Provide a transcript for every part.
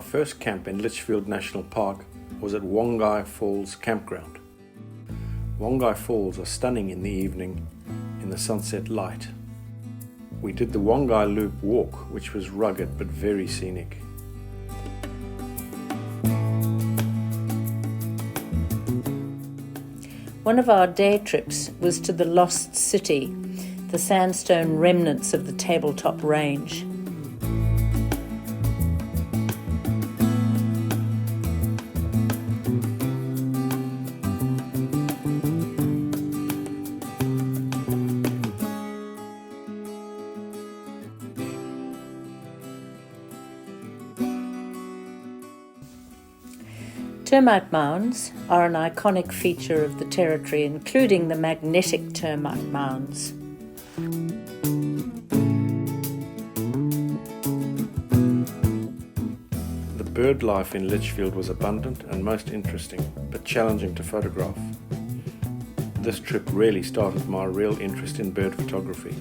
first camp in Litchfield National Park was at Wongai Falls Campground. Wongai Falls are stunning in the evening in the sunset light. We did the Wongai Loop walk, which was rugged but very scenic. One of our day trips was to the Lost City, the sandstone remnants of the Tabletop Range. Termite mounds are an iconic feature of the territory, including the magnetic termite mounds. The bird life in Litchfield was abundant and most interesting, but challenging to photograph. This trip really started my real interest in bird photography.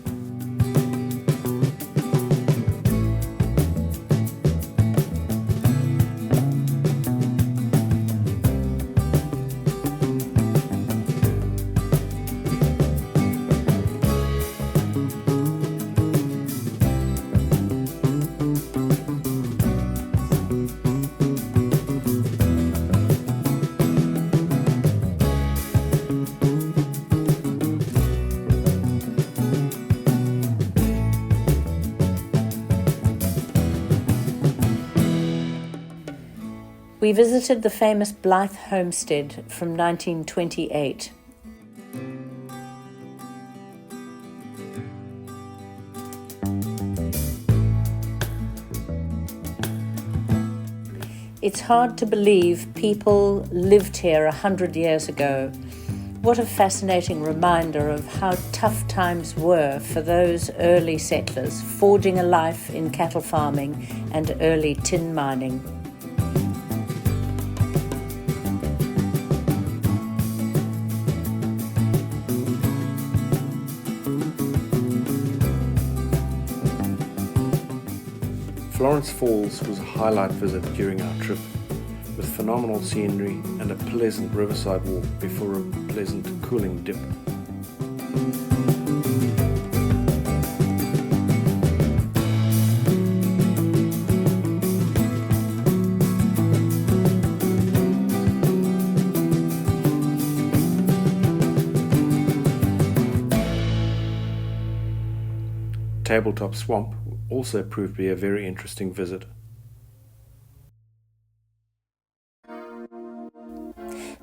We visited the famous Blythe homestead from 1928. It's hard to believe people lived here 100 years ago. What a fascinating reminder of how tough times were for those early settlers forging a life in cattle farming and early tin mining. Florence Falls was a highlight visit during our trip, with phenomenal scenery and a pleasant riverside walk before a pleasant cooling dip. Tabletop Swamp also proved to be a very interesting visit.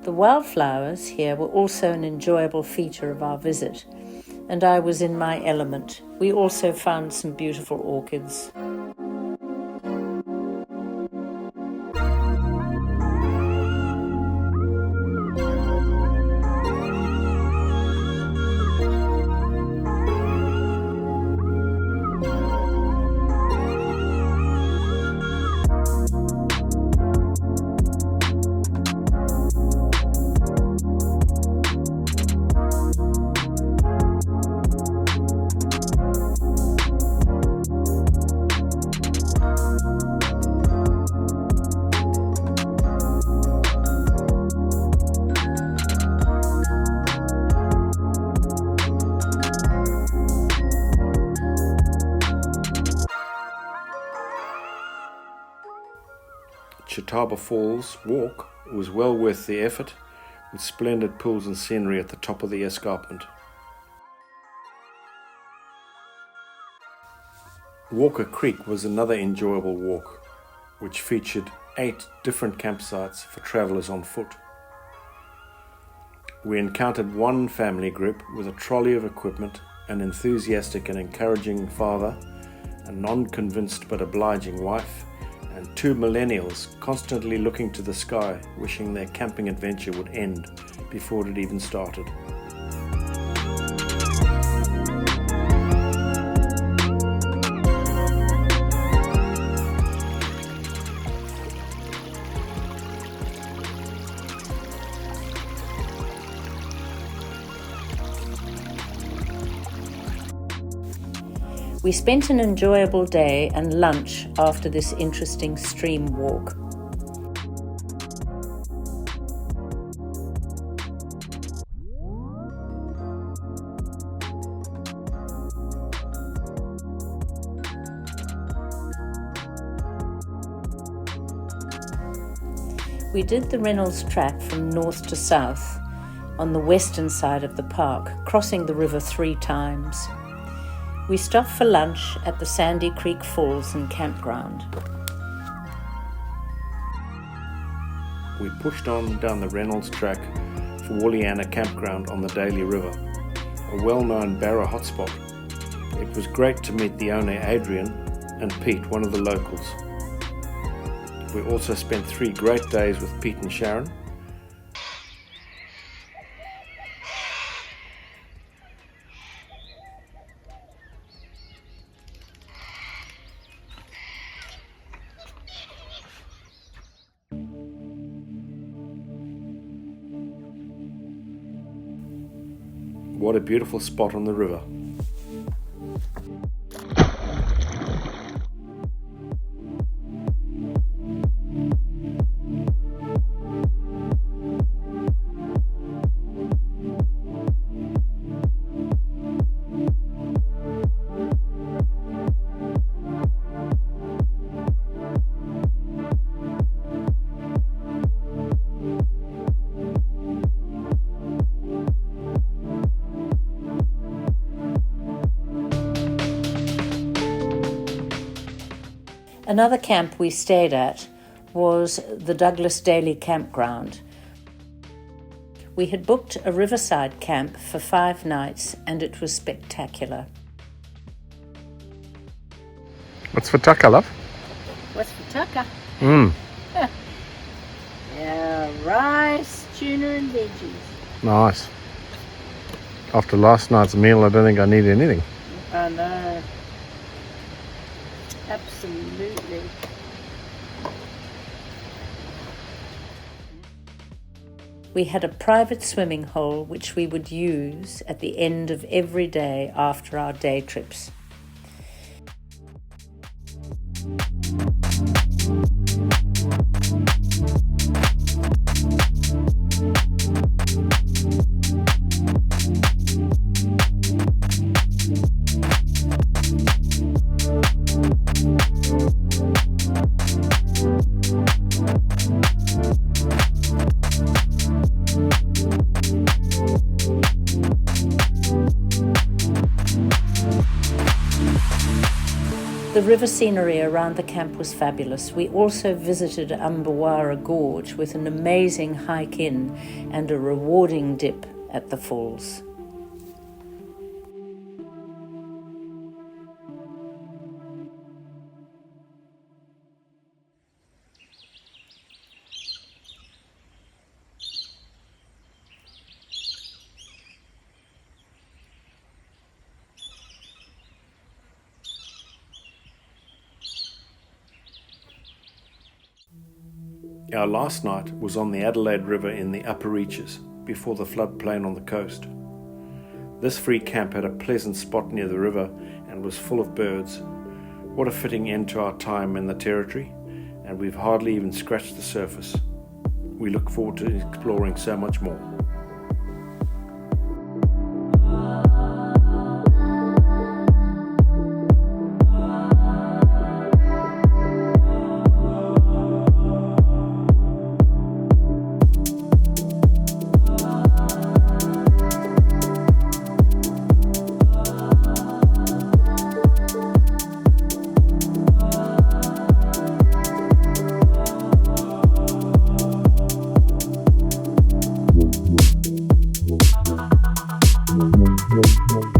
The wildflowers here were also an enjoyable feature of our visit, and I was in my element. We also found some beautiful orchids. Chitaba Falls walk was well worth the effort, with splendid pools and scenery at the top of the escarpment. Walker Creek was another enjoyable walk, which featured 8 different campsites for travellers on foot. We encountered one family group with a trolley of equipment, an enthusiastic and encouraging father, a non-convinced but obliging wife, and 2 millennials constantly looking to the sky, wishing their camping adventure would end before it even started. We spent an enjoyable day and lunch after this interesting stream walk. We did the Reynolds track from north to south on the western side of the park, crossing the river 3 times. We stopped for lunch at the Sandy Creek Falls and campground. We pushed on down the Reynolds track for Walliana campground on the Daly River, a well-known Barra hotspot. It was great to meet the owner Adrian and Pete, one of the locals. We also spent 3 great days with Pete and Sharon. What a beautiful spot on the river. Another camp we stayed at was the Douglas Daly campground. We had booked a riverside camp for 5 nights and it was spectacular. What's for tucker, love? What's for tucker? Mm. Yeah, rice, tuna and veggies. Nice. After last night's meal, I don't think I need anything. I know. Absolutely. We had a private swimming hole which we would use at the end of every day after our day trips. The river scenery around the camp was fabulous. We also visited Umbawara Gorge with an amazing hike in and a rewarding dip at the falls. Our last night was on the Adelaide River in the upper reaches, before the floodplain on the coast. This free camp had a pleasant spot near the river and was full of birds. What a fitting end to our time in the territory, and we've hardly even scratched the surface. We look forward to exploring so much more. Mm-hmm.